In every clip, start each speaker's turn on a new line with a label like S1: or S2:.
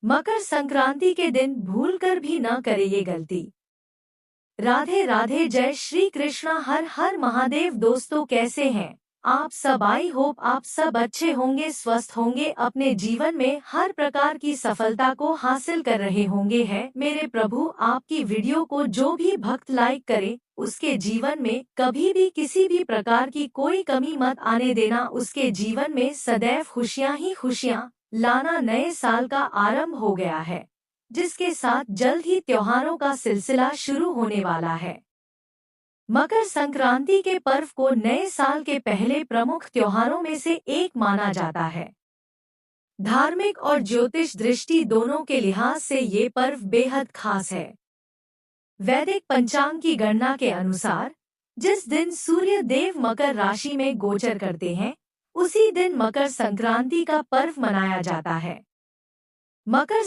S1: मकर संक्रांति के दिन भूलकर भी न करे ये गलती। राधे राधे, जय श्री कृष्णा, हर हर महादेव। दोस्तों, कैसे हैं आप सब? आई होप आप सब अच्छे होंगे, स्वस्थ होंगे, अपने जीवन में हर प्रकार की सफलता को हासिल कर रहे होंगे। है मेरे प्रभु, आपकी वीडियो को जो भी भक्त लाइक करे उसके जीवन में कभी भी किसी भी प्रकार की कोई कमी मत आने देना। उसके जीवन में सदैव खुशियां ही खुशियां लाना। नए साल का आरंभ हो गया है, जिसके साथ जल्द ही त्योहारों का सिलसिला शुरू होने वाला है। मकर संक्रांति के पर्व को नए साल के पहले प्रमुख त्योहारों में से एक माना जाता है। धार्मिक और ज्योतिष दृष्टि दोनों के लिहाज से ये पर्व बेहद खास है। वैदिक पंचांग की गणना के अनुसार जिस दिन सूर्य देव मकर राशि में गोचर करते हैं, उसी दिन मकर संक्रांति का पर्व मनाया जाता है। मकर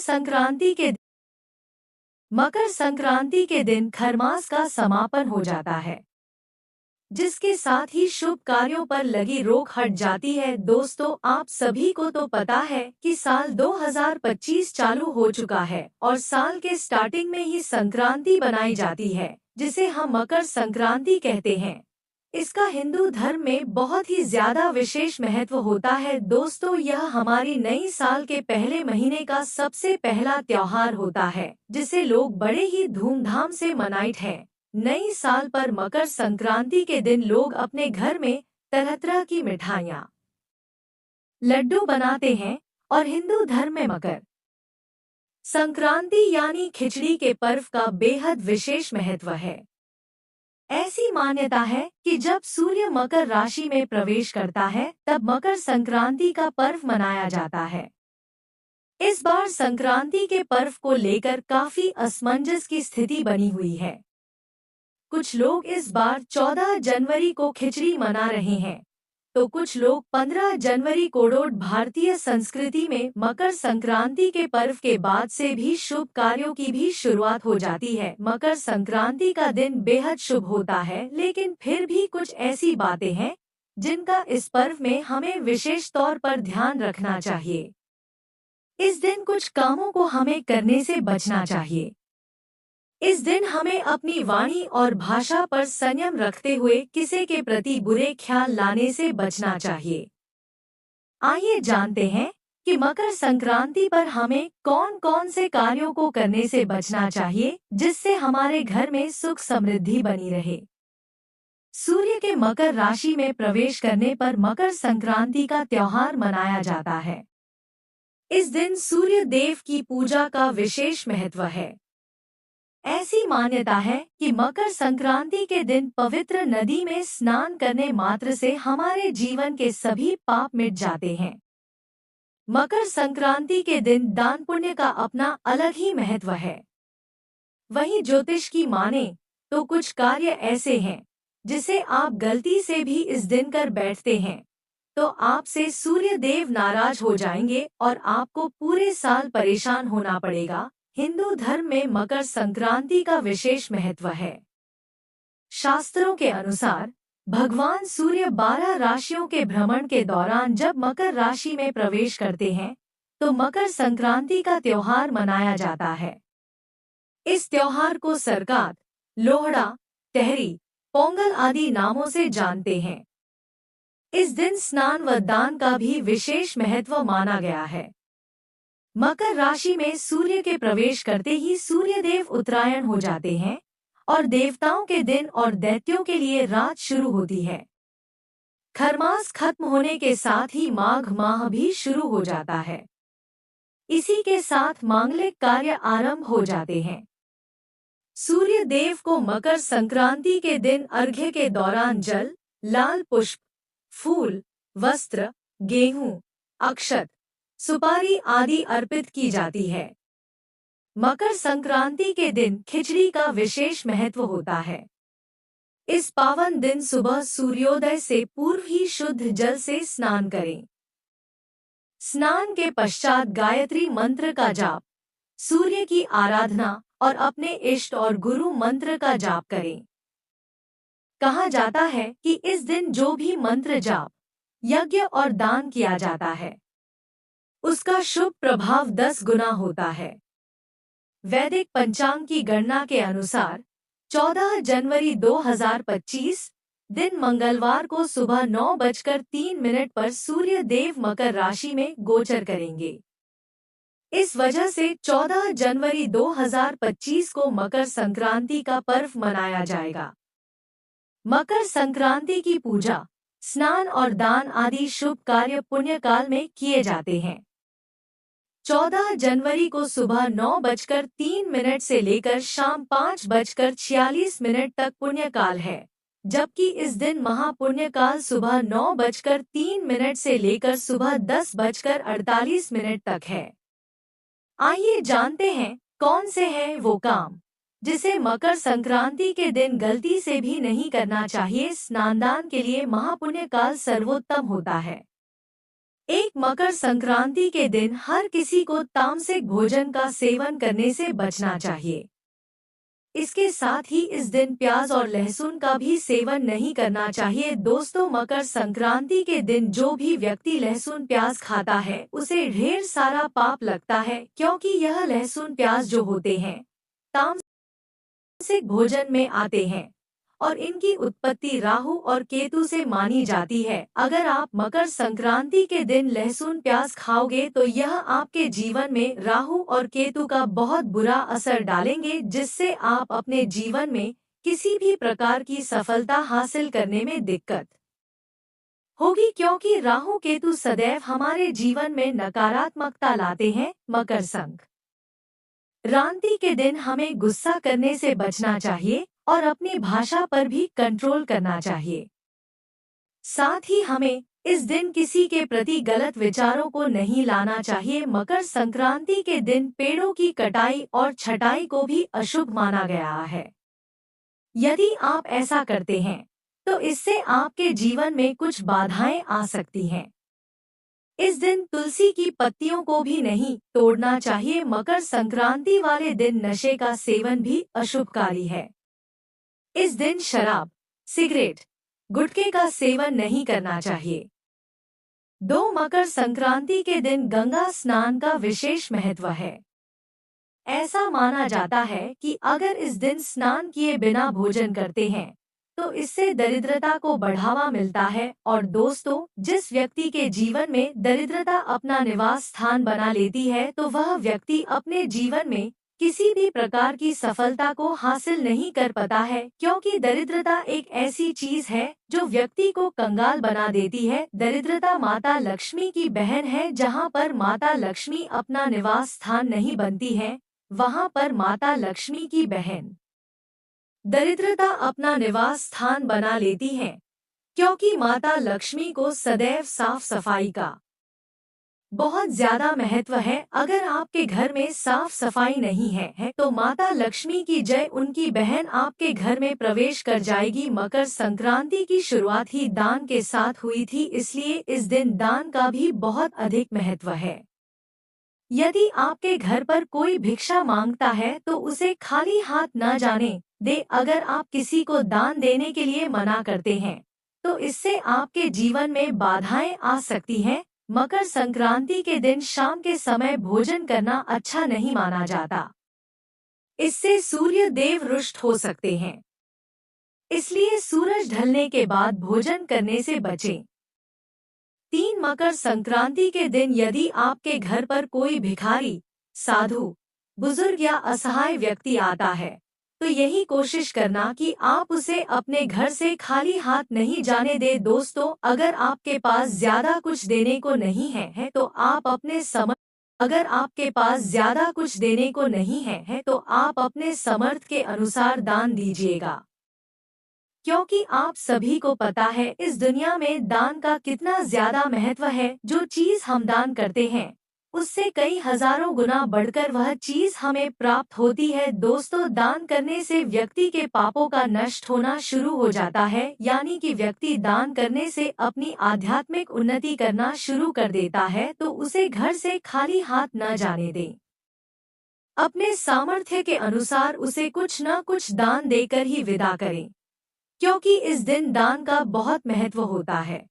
S1: संक्रांति के दिन खरमास का समापन हो जाता है, जिसके साथ ही शुभ कार्यों पर लगी रोक हट जाती है। दोस्तों, आप सभी को तो पता है कि साल 2025 चालू हो चुका है और साल के स्टार्टिंग में ही संक्रांति बनाई जाती है, जिसे हम मकर संक्रांति कहते हैं। इसका हिंदू धर्म में बहुत ही ज्यादा विशेष महत्व होता है। दोस्तों, यह हमारी नई साल के पहले महीने का सबसे पहला त्योहार होता है, जिसे लोग बड़े ही धूमधाम से मनाते हैं। नई साल पर मकर संक्रांति के दिन लोग अपने घर में तरह तरह की मिठाइयाँ, लड्डू बनाते हैं और हिंदू धर्म में मकर संक्रांति यानी खिचड़ी के पर्व का बेहद विशेष महत्व है। ऐसी मान्यता है कि जब सूर्य मकर राशि में प्रवेश करता है, तब मकर संक्रांति का पर्व मनाया जाता है। इस बार संक्रांति के पर्व को लेकर काफी असमंजस की स्थिति बनी हुई है। कुछ लोग इस बार 14 जनवरी को खिचड़ी मना रहे हैं, तो कुछ लोग 15 जनवरी को। भारतीय संस्कृति में मकर संक्रांति के पर्व के बाद से भी शुभ कार्यों की भी शुरुआत हो जाती है। मकर संक्रांति का दिन बेहद शुभ होता है, लेकिन फिर भी कुछ ऐसी बातें हैं जिनका इस पर्व में हमें विशेष तौर पर ध्यान रखना चाहिए। इस दिन कुछ कामों को हमें करने से बचना चाहिए। इस दिन हमें अपनी वाणी और भाषा पर संयम रखते हुए किसी के प्रति बुरे ख्याल लाने से बचना चाहिए। आइए जानते हैं कि मकर संक्रांति पर हमें कौन कौन से कार्यों को करने से बचना चाहिए, जिससे हमारे घर में सुख समृद्धि बनी रहे। सूर्य के मकर राशि में प्रवेश करने पर मकर संक्रांति का त्योहार मनाया जाता है। इस दिन सूर्य देव की पूजा का विशेष महत्व है। ऐसी मान्यता है कि मकर संक्रांति के दिन पवित्र नदी में स्नान करने मात्र से हमारे जीवन के सभी पाप मिट जाते हैं। मकर संक्रांति के दिन दान पुण्य का अपना अलग ही महत्व है। वहीं ज्योतिष की माने तो कुछ कार्य ऐसे हैं जिसे आप गलती से भी इस दिन कर बैठते हैं, तो आपसे सूर्य देव नाराज हो जाएंगे और आपको पूरे साल परेशान होना पड़ेगा। हिंदू धर्म में मकर संक्रांति का विशेष महत्व है। शास्त्रों के अनुसार भगवान सूर्य 12 राशियों के भ्रमण के दौरान जब मकर राशि में प्रवेश करते हैं, तो मकर संक्रांति का त्योहार मनाया जाता है। इस त्योहार को सरगात, लोहड़ा, तेहरी, पोंगल आदि नामों से जानते हैं। इस दिन स्नान व दान का भी विशेष महत्व माना गया है। मकर राशि में सूर्य के प्रवेश करते ही सूर्यदेव उत्तरायण हो जाते हैं और देवताओं के दिन और दैत्यों के लिए रात शुरू होती है। खरमास खत्म होने के साथ ही माघ माह भी शुरू हो जाता है। इसी के साथ मांगलिक कार्य आरंभ हो जाते हैं। सूर्य देव को मकर संक्रांति के दिन अर्घ्य के दौरान जल, लाल पुष्प, फूल, वस्त्र, गेहूं, अक्षत, सुपारी आदि अर्पित की जाती है। मकर संक्रांति के दिन खिचड़ी का विशेष महत्व होता है। इस पावन दिन सुबह सूर्योदय से पूर्व ही शुद्ध जल से स्नान करें। स्नान के पश्चात गायत्री मंत्र का जाप, सूर्य की आराधना और अपने इष्ट और गुरु मंत्र का जाप करें। कहा जाता है कि इस दिन जो भी मंत्र जाप, यज्ञ और दान किया जाता है, उसका शुभ प्रभाव 10 गुना होता है। वैदिक पंचांग की गणना के अनुसार 14 जनवरी 2025 दिन मंगलवार को सुबह 9:03 पर सूर्य देव मकर राशि में गोचर करेंगे। इस वजह से 14 जनवरी 2025 को मकर संक्रांति का पर्व मनाया जाएगा। मकर संक्रांति की पूजा, स्नान और दान आदि शुभ कार्य पुण्य काल में किए जाते हैं। 14 जनवरी को सुबह 9:03 से लेकर शाम 5:46 तक पुण्य काल है, जबकि इस दिन महापुण्य काल सुबह 9:03 से लेकर सुबह 10:48 तक है। आइए जानते हैं कौन से हैं वो काम जिसे मकर संक्रांति के दिन गलती से भी नहीं करना चाहिए। स्नानदान के लिए महापुण्य काल सर्वोत्तम होता है। एक, मकर संक्रांति के दिन हर किसी को तामसिक भोजन का सेवन करने से बचना चाहिए। इसके साथ ही इस दिन प्याज और लहसुन का भी सेवन नहीं करना चाहिए। दोस्तों, मकर संक्रांति के दिन जो भी व्यक्ति लहसुन प्याज खाता है उसे ढेर सारा पाप लगता है, क्योंकि यह लहसुन प्याज जो होते हैं तामसिक भोजन में आते हैं और इनकी उत्पत्ति राहु और केतु से मानी जाती है। अगर आप मकर संक्रांति के दिन लहसुन प्याज खाओगे तो यह आपके जीवन में राहु और केतु का बहुत बुरा असर डालेंगे, जिससे आप अपने जीवन में किसी भी प्रकार की सफलता हासिल करने में दिक्कत होगी, क्योंकि राहु केतु सदैव हमारे जीवन में नकारात्मकता लाते हैं। मकर संक्रांति के दिन हमें गुस्सा करने से बचना चाहिए और अपनी भाषा पर भी कंट्रोल करना चाहिए। साथ ही हमें इस दिन किसी के प्रति गलत विचारों को नहीं लाना चाहिए। मकर संक्रांति के दिन पेड़ों की कटाई और छटाई को भी अशुभ माना गया है। यदि आप ऐसा करते हैं तो इससे आपके जीवन में कुछ बाधाएं आ सकती हैं। इस दिन तुलसी की पत्तियों को भी नहीं तोड़ना चाहिए। मकर संक्रांति वाले दिन नशे का सेवन भी अशुभकारी है। इस दिन शराब, सिगरेट, गुटखे का सेवन नहीं करना चाहिए। 2, मकर संक्रांति के दिन गंगा स्नान का विशेष महत्व है। ऐसा माना जाता है कि अगर इस दिन स्नान किए बिना भोजन करते हैं तो इससे दरिद्रता को बढ़ावा मिलता है। और दोस्तों, जिस व्यक्ति के जीवन में दरिद्रता अपना निवास स्थान बना लेती है तो वह व्यक्ति अपने जीवन में किसी भी प्रकार की सफलता को हासिल नहीं कर पाता है, क्योंकि दरिद्रता एक ऐसी चीज है जो व्यक्ति को कंगाल बना देती है। दरिद्रता माता लक्ष्मी की बहन है। जहाँ पर माता लक्ष्मी अपना निवास स्थान नहीं बनती है, वहाँ पर माता लक्ष्मी की बहन दरिद्रता अपना निवास स्थान बना लेती है, क्योंकि माता लक्ष्मी को सदैव साफ सफाई का बहुत ज्यादा महत्व है। अगर आपके घर में साफ सफाई नहीं है तो माता लक्ष्मी की जय उनकी बहन आपके घर में प्रवेश कर जाएगी। मकर संक्रांति की शुरुआत ही दान के साथ हुई थी, इसलिए इस दिन दान का भी बहुत अधिक महत्व है। यदि आपके घर पर कोई भिक्षा मांगता है तो उसे खाली हाथ न जाने दे। अगर आप किसी को दान देने के लिए मना करते हैं तो इससे आपके जीवन में बाधाएं आ सकती हैं। मकर संक्रांति के दिन शाम के समय भोजन करना अच्छा नहीं माना जाता, इससे सूर्य देव रुष्ट हो सकते हैं, इसलिए सूरज ढलने के बाद भोजन करने से बचें। 3, मकर संक्रांति के दिन यदि आपके घर पर कोई भिखारी, साधु, बुजुर्ग या असहाय व्यक्ति आता है तो यही कोशिश करना कि आप उसे अपने घर से खाली हाथ नहीं जाने दे। दोस्तों, अगर आपके पास ज्यादा कुछ देने को नहीं है तो आप अपने समर्थ के अनुसार दान दीजिएगा, क्योंकि आप सभी को पता है इस दुनिया में दान का कितना ज्यादा महत्व है। जो चीज हम दान करते हैं उससे कई हजारों गुना बढ़कर वह चीज हमें प्राप्त होती है। दोस्तों, दान करने से व्यक्ति के पापों का नष्ट होना शुरू हो जाता है, यानी कि व्यक्ति दान करने से अपनी आध्यात्मिक उन्नति करना शुरू कर देता है। तो उसे घर से खाली हाथ न जाने दें। अपने सामर्थ्य के अनुसार उसे कुछ न कुछ दान देकर ही विदा करें, क्योंकि इस दिन दान का बहुत महत्व होता है।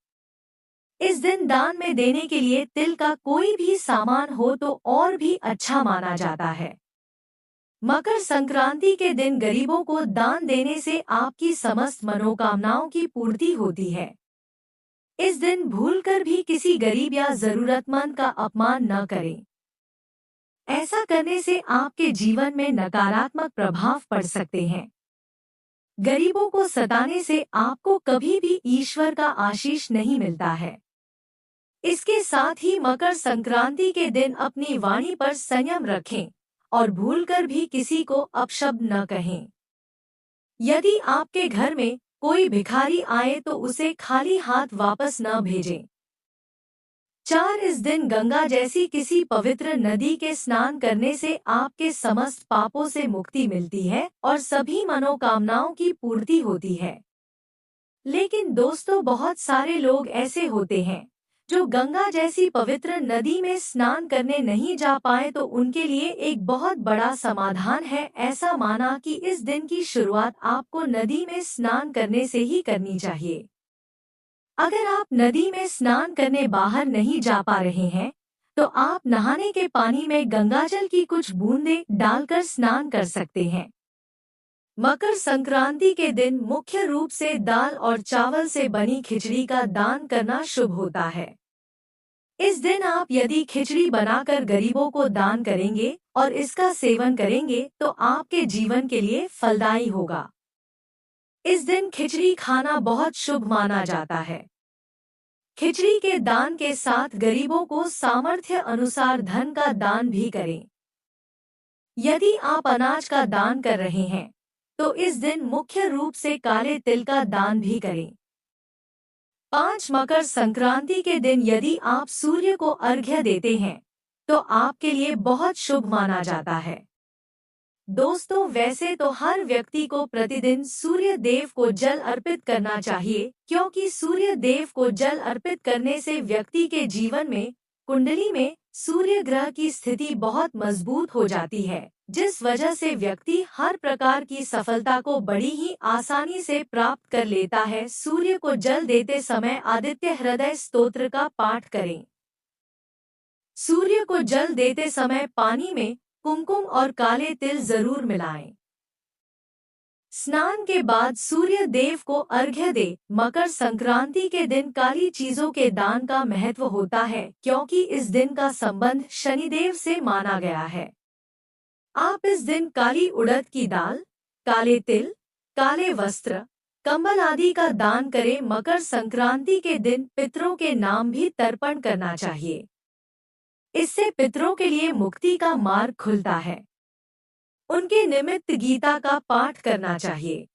S1: इस दिन दान में देने के लिए तिल का कोई भी सामान हो तो और भी अच्छा माना जाता है। मकर संक्रांति के दिन गरीबों को दान देने से आपकी समस्त मनोकामनाओं की पूर्ति होती है। इस दिन भूलकर भी किसी गरीब या जरूरतमंद का अपमान न करें। ऐसा करने से आपके जीवन में नकारात्मक प्रभाव पड़ सकते हैं। गरीबों को सताने से आपको कभी भी ईश्वर का आशीष नहीं मिलता है। इसके साथ ही मकर संक्रांति के दिन अपनी वाणी पर संयम रखें और भूलकर भी किसी को अपशब्द न कहें। यदि आपके घर में कोई भिखारी आए तो उसे खाली हाथ वापस न भेजें। 4 इस दिन गंगा जैसी किसी पवित्र नदी के स्नान करने से आपके समस्त पापों से मुक्ति मिलती है और सभी मनोकामनाओं की पूर्ति होती है। लेकिन दोस्तों, बहुत सारे लोग ऐसे होते हैं जो गंगा जैसी पवित्र नदी में स्नान करने नहीं जा पाए, तो उनके लिए एक बहुत बड़ा समाधान है। ऐसा माना कि इस दिन की शुरुआत आपको नदी में स्नान करने से ही करनी चाहिए। अगर आप नदी में स्नान करने बाहर नहीं जा पा रहे हैं, तो आप नहाने के पानी में गंगाजल की कुछ बूंदें डालकर स्नान कर सकते हैं। मकर संक्रांति के दिन मुख्य रूप से दाल और चावल से बनी खिचड़ी का दान करना शुभ होता है। इस दिन आप यदि खिचड़ी बनाकर गरीबों को दान करेंगे और इसका सेवन करेंगे तो आपके जीवन के लिए फलदायी होगा। इस दिन खिचड़ी खाना बहुत शुभ माना जाता है। खिचड़ी के दान के साथ गरीबों को सामर्थ्य अनुसार धन का दान भी करें। यदि आप अनाज का दान कर रहे हैं तो इस दिन मुख्य रूप से काले तिल का दान भी करें। 5 मकर संक्रांति के दिन यदि आप सूर्य को अर्घ्य देते हैं तो आपके लिए बहुत शुभ माना जाता है। दोस्तों, वैसे तो हर व्यक्ति को प्रतिदिन सूर्य देव को जल अर्पित करना चाहिए, क्योंकि सूर्य देव को जल अर्पित करने से व्यक्ति के जीवन में कुंडली में सूर्य ग्रह की स्थिति बहुत मजबूत हो जाती है, जिस वजह से व्यक्ति हर प्रकार की सफलता को बड़ी ही आसानी से प्राप्त कर लेता है। सूर्य को जल देते समय आदित्य हृदय स्तोत्र का पाठ करें। सूर्य को जल देते समय पानी में कुमकुम और काले तिल जरूर मिलाएं। स्नान के बाद सूर्य देव को अर्घ्य दे। मकर संक्रांति के दिन काली चीजों के दान का महत्व होता है, क्योंकि इस दिन का संबंध शनिदेव से माना गया है। आप इस दिन काली उड़द की दाल, काले तिल, काले वस्त्र, कंबल आदि का दान करें। मकर संक्रांति के दिन पितरों के नाम भी तर्पण करना चाहिए। इससे पितरों के लिए मुक्ति का मार्ग खुलता है। उनके निमित्त गीता का पाठ करना चाहिए।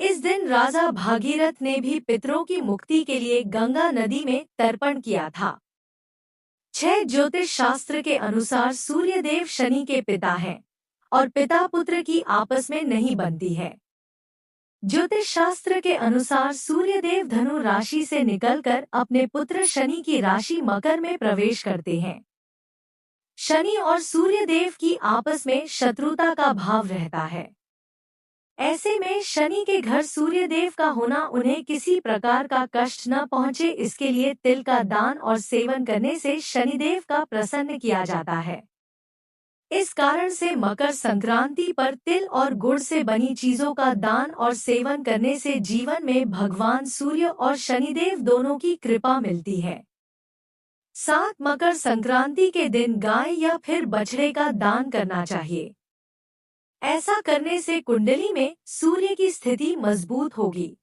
S1: इस दिन राजा भागीरथ ने भी पितरों की मुक्ति के लिए गंगा नदी में तर्पण किया था। 6 ज्योतिष शास्त्र के अनुसार सूर्यदेव शनि के पिता हैं और पिता पुत्र की आपस में नहीं बनती है। ज्योतिष शास्त्र के अनुसार सूर्यदेव धनु राशि से निकलकर अपने पुत्र शनि की राशि मकर में प्रवेश करते हैं। शनि और सूर्यदेव की आपस में शत्रुता का भाव रहता है। ऐसे में शनि के घर सूर्यदेव का होना उन्हें किसी प्रकार का कष्ट न पहुंचे, इसके लिए तिल का दान और सेवन करने से शनिदेव का प्रसन्न किया जाता है। इस कारण से मकर संक्रांति पर तिल और गुड़ से बनी चीजों का दान और सेवन करने से जीवन में भगवान सूर्य और शनिदेव दोनों की कृपा मिलती है। 7 मकर संक्रांति के दिन गाय या फिर बछड़े का दान करना चाहिए। ऐसा करने से कुंडली में सूर्य की स्थिति मजबूत होगी।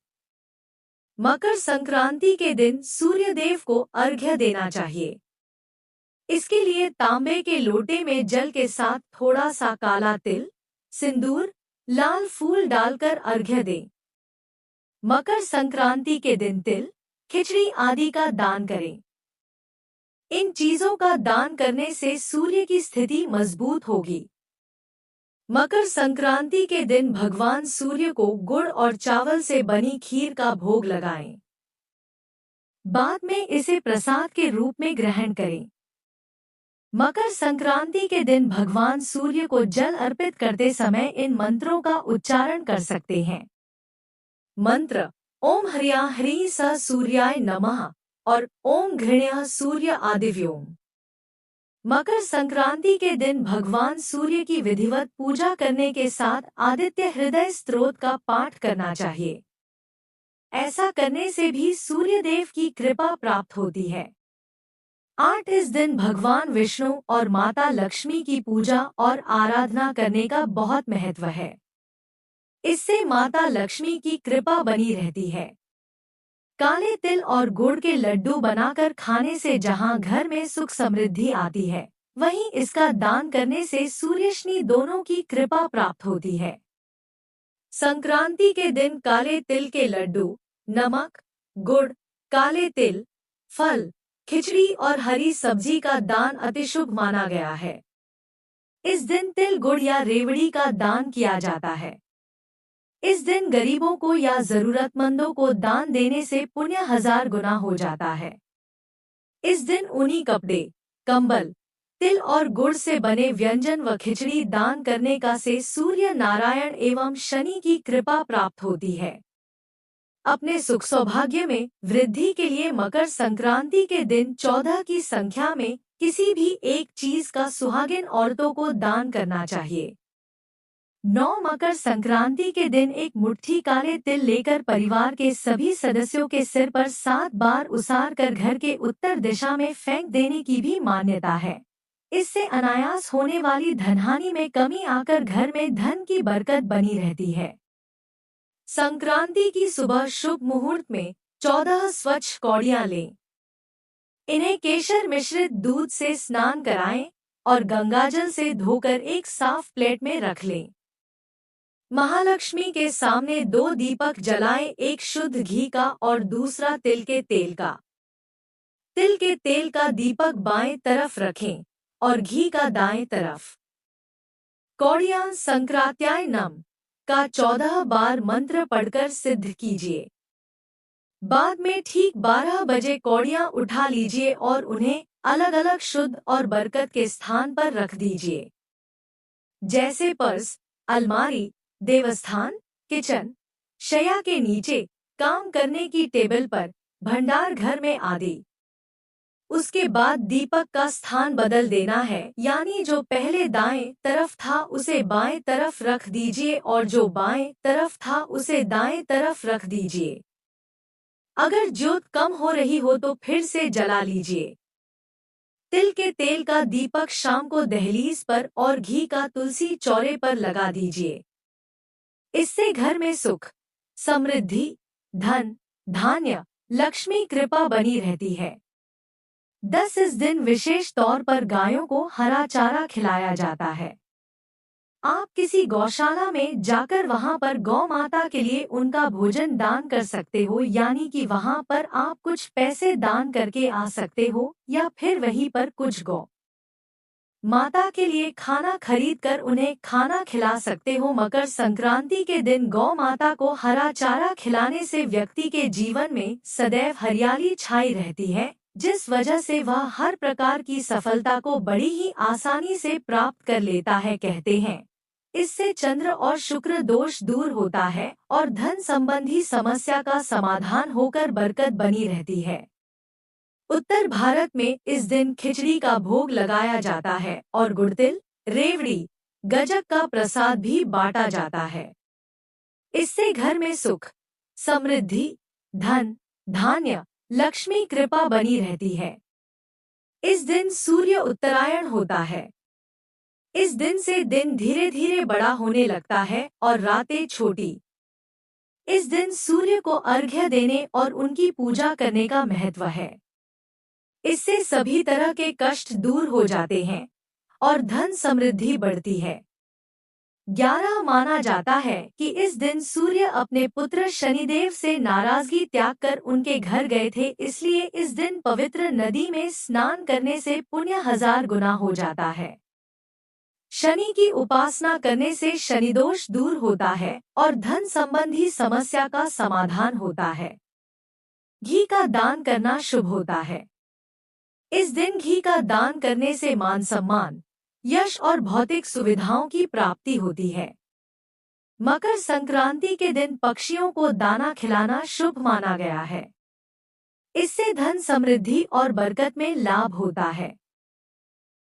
S1: मकर संक्रांति के दिन सूर्यदेव को अर्घ्य देना चाहिए। इसके लिए तांबे के लोटे में जल के साथ थोड़ा सा काला तिल, सिंदूर, लाल फूल डालकर अर्घ्य दें। मकर संक्रांति के दिन तिल, खिचड़ी आदि का दान करें। इन चीजों का दान करने से सूर्य की स्थिति मजबूत होगी। मकर संक्रांति के दिन भगवान सूर्य को गुड़ और चावल से बनी खीर का भोग लगाएं। बाद में इसे प्रसाद के रूप में ग्रहण करें। मकर संक्रांति के दिन भगवान सूर्य को जल अर्पित करते समय इन मंत्रों का उच्चारण कर सकते हैं। मंत्र: ओम ह्रीं ह्रीं स सूर्याय नमः। और ओम घृण्यः सूर्य आदिव्योम। मकर संक्रांति के दिन भगवान सूर्य की विधिवत पूजा करने के साथ आदित्य हृदय स्तोत्र का पाठ करना चाहिए। ऐसा करने से भी सूर्य देव की कृपा प्राप्त होती है। 8 इस दिन भगवान विष्णु और माता लक्ष्मी की पूजा और आराधना करने का बहुत महत्व है। इससे माता लक्ष्मी की कृपा बनी रहती है। काले तिल और गुड़ के लड्डू बनाकर खाने से जहां घर में सुख समृद्धि आती है, वहीं इसका दान करने से सूर्यशनि दोनों की कृपा प्राप्त होती है। संक्रांति के दिन काले तिल के लड्डू, नमक, गुड़, काले तिल, फल, खिचड़ी और हरी सब्जी का दान अति शुभ माना गया है। इस दिन तिल गुड़ या रेवड़ी का दान किया जाता है। इस दिन गरीबों को या जरूरतमंदों को दान देने से पुण्य 1000 गुना हो जाता है। इस दिन ऊनी कपड़े, कंबल, तिल और गुड़ से बने व्यंजन व खिचड़ी दान करने का से सूर्य नारायण एवं शनि की कृपा प्राप्त होती है। अपने सुख सौभाग्य में वृद्धि के लिए मकर संक्रांति के दिन 14 की संख्या में किसी भी एक चीज का सुहागिन औरतों को दान करना चाहिए। 9 मकर संक्रांति के दिन एक मुट्ठी काले तिल लेकर परिवार के सभी सदस्यों के सिर पर 7 बार उसार कर घर के उत्तर दिशा में फेंक देने की भी मान्यता है। इससे अनायास होने वाली धनहानि में कमी आकर घर में धन की बरकत बनी रहती है। संक्रांति की सुबह शुभ मुहूर्त में 14 स्वच्छ कौड़ियां लें। इन्हें केशर मिश्रित दूध से स्नान कराएं और गंगाजल से धोकर एक साफ प्लेट में रख लें। महालक्ष्मी के सामने 2 दीपक जलाएं, एक शुद्ध घी का और दूसरा तिल के तेल का। तिल के तेल का दीपक बाएं तरफ रखें और घी का दाएं तरफ। कौड़ियां संक्रांत्याय नम का 14 बार मंत्र पढ़कर सिद्ध कीजिए। बाद में ठीक 12 बजे कौड़ियां उठा लीजिए और उन्हें अलग अलग शुद्ध और बरकत के स्थान पर रख दीजिए, जैसे पर्स, अलमारी, देवस्थान, किचन, शैया के नीचे, काम करने की टेबल पर, भंडार घर में आदि। उसके बाद दीपक का स्थान बदल देना है, यानी जो पहले दाएं तरफ था उसे बाएं तरफ रख दीजिए और जो बाएं तरफ था उसे दाएं तरफ रख दीजिए। अगर ज्योत कम हो रही हो तो फिर से जला लीजिए। तिल के तेल का दीपक शाम को दहलीज पर और घी का तुलसी चौरे पर लगा दीजिए। इससे घर में सुख, समृद्धि, धन, धान्य, लक्ष्मी कृपा बनी रहती है। 10 इस दिन विशेष तौर पर गायों को हरा चारा खिलाया जाता है। आप किसी गौशाला में जाकर वहां पर गौ माता के लिए उनका भोजन दान कर सकते हो, यानी कि वहां पर आप कुछ पैसे दान करके आ सकते हो या फिर वहीं पर कुछ गौ माता के लिए खाना खरीद कर उन्हें खाना खिला सकते हो। मकर संक्रांति के दिन गौ माता को हरा चारा खिलाने से व्यक्ति के जीवन में सदैव हरियाली छाई रहती है, जिस वजह से वह हर प्रकार की सफलता को बड़ी ही आसानी से प्राप्त कर लेता है। कहते हैं इससे चंद्र और शुक्र दोष दूर होता है और धन संबंधी समस्या का समाधान होकर बरकत बनी रहती है। उत्तर भारत में इस दिन खिचड़ी का भोग लगाया जाता है और गुड़तिल, रेवड़ी, गज्जक का प्रसाद भी बांटा जाता है। इससे घर में सुख, समृद्धि, धन, धान्य, लक्ष्मी कृपा बनी रहती है। इस दिन सूर्य उत्तरायण होता है। इस दिन से दिन धीरे धीरे बड़ा होने लगता है और रातें छोटी। इस दिन सूर्य को अर्घ्य देने और उनकी पूजा करने का महत्व है। इससे सभी तरह के कष्ट दूर हो जाते हैं और धन समृद्धि बढ़ती है। 11 माना जाता है कि इस दिन सूर्य अपने पुत्र शनिदेव से नाराजगी त्याग कर उनके घर गए थे, इसलिए इस दिन पवित्र नदी में स्नान करने से पुण्य 1000 गुना हो जाता है। शनि की उपासना करने से शनिदोष दूर होता है और धन संबंधी समस्या का समाधान होता है। घी का दान करना शुभ होता है। इस दिन घी का दान करने से मान सम्मान, यश और भौतिक सुविधाओं की प्राप्ति होती है। मकर संक्रांति के दिन पक्षियों को दाना खिलाना शुभ माना गया है। इससे धन समृद्धि और बरकत में लाभ होता है।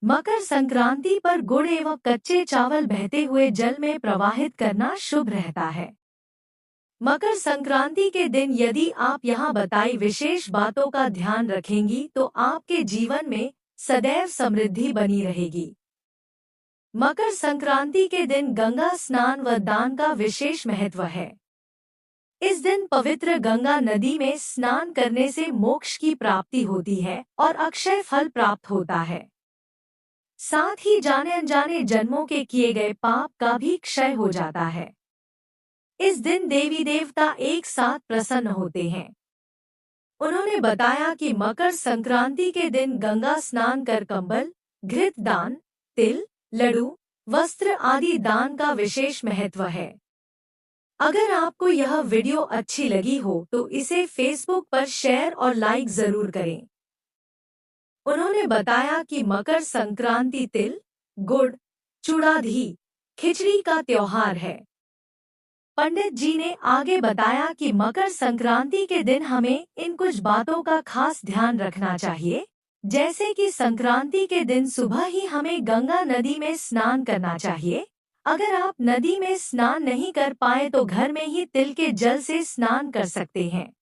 S1: मकर संक्रांति पर गुड़ एवं कच्चे चावल बहते हुए जल में प्रवाहित करना शुभ रहता है। मकर संक्रांति के दिन यदि आप यहाँ बताई विशेष बातों का ध्यान रखेंगी तो आपके जीवन में सदैव समृद्धि बनी रहेगी। मकर संक्रांति के दिन गंगा स्नान व दान का विशेष महत्व है। इस दिन पवित्र गंगा नदी में स्नान करने से मोक्ष की प्राप्ति होती है और अक्षय फल प्राप्त होता है। साथ ही जाने अनजाने जन्मों के किए गए पाप का भी क्षय हो जाता है। इस दिन देवी देवता एक साथ प्रसन्न होते हैं। उन्होंने बताया कि मकर संक्रांति के दिन गंगा स्नान कर कंबल, घृत दान, तिल, लड्डू, वस्त्र आदि दान का विशेष महत्व है। अगर आपको यह वीडियो अच्छी लगी हो तो इसे फेसबुक पर शेयर और लाइक जरूर करें। उन्होंने बताया कि मकर संक्रांति तिल, गुड़, चूड़ाधी, खिचड़ी का त्योहार है। पंडित जी ने आगे बताया कि मकर संक्रांति के दिन हमें इन कुछ बातों का खास ध्यान रखना चाहिए, जैसे कि संक्रांति के दिन सुबह ही हमें गंगा नदी में स्नान करना चाहिए। अगर आप नदी में स्नान नहीं कर पाए तो घर में ही तिल के जल से स्नान कर सकते हैं,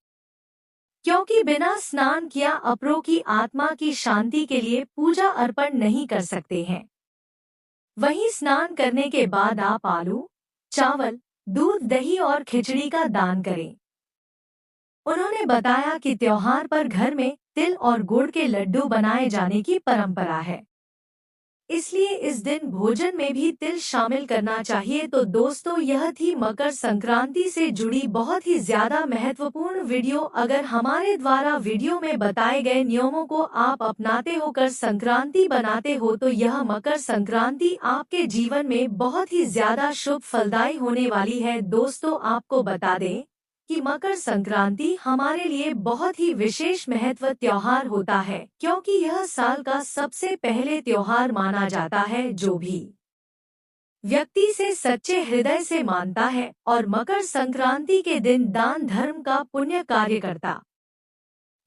S1: क्योंकि बिना स्नान किया अपरों की आत्मा की शांति के लिए पूजा अर्पण नहीं कर सकते हैं। वहीं स्नान करने के बाद आप आलू, चावल, दूध, दही और खिचड़ी का दान करें। उन्होंने बताया कि त्योहार पर घर में तिल और गुड़ के लड्डू बनाए जाने की परंपरा है, इसलिए इस दिन भोजन में भी तिल शामिल करना चाहिए। तो दोस्तों, यह थी मकर संक्रांति से जुड़ी बहुत ही ज्यादा महत्वपूर्ण वीडियो। अगर हमारे द्वारा वीडियो में बताए गए नियमों को आप अपनाते होकर संक्रांति बनाते हो तो यह मकर संक्रांति आपके जीवन में बहुत ही ज्यादा शुभ फलदायी होने वाली है। दोस्तों, आपको बता दें कि मकर संक्रांति हमारे लिए बहुत ही विशेष महत्व त्योहार होता है, क्योंकि यह साल का सबसे पहले त्योहार माना जाता है जो भी व्यक्ति से सच्चे हृदय से मानता है और मकर संक्रांति के दिन दान धर्म का पुण्य कार्य करता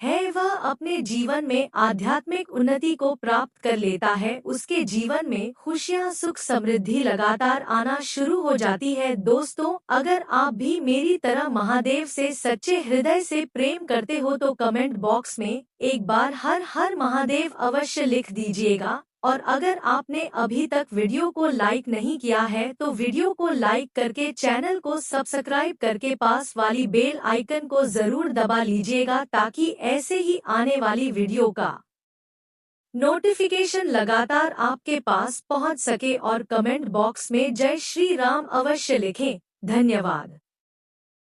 S1: है, वह अपने जीवन में आध्यात्मिक उन्नति को प्राप्त कर लेता है। उसके जीवन में खुशियां, सुख, समृद्धि लगातार आना शुरू हो जाती है। दोस्तों, अगर आप भी मेरी तरह महादेव से सच्चे हृदय से प्रेम करते हो तो कमेंट बॉक्स में एक बार हर हर महादेव अवश्य लिख दीजिएगा। और अगर आपने अभी तक वीडियो को लाइक नहीं किया है तो वीडियो को लाइक करके चैनल को सब्सक्राइब करके पास वाली बेल आइकन को जरूर दबा लीजिएगा, ताकि ऐसे ही आने वाली वीडियो का नोटिफिकेशन लगातार आपके पास पहुंच सके। और कमेंट बॉक्स में जय श्री राम अवश्य लिखें। धन्यवाद।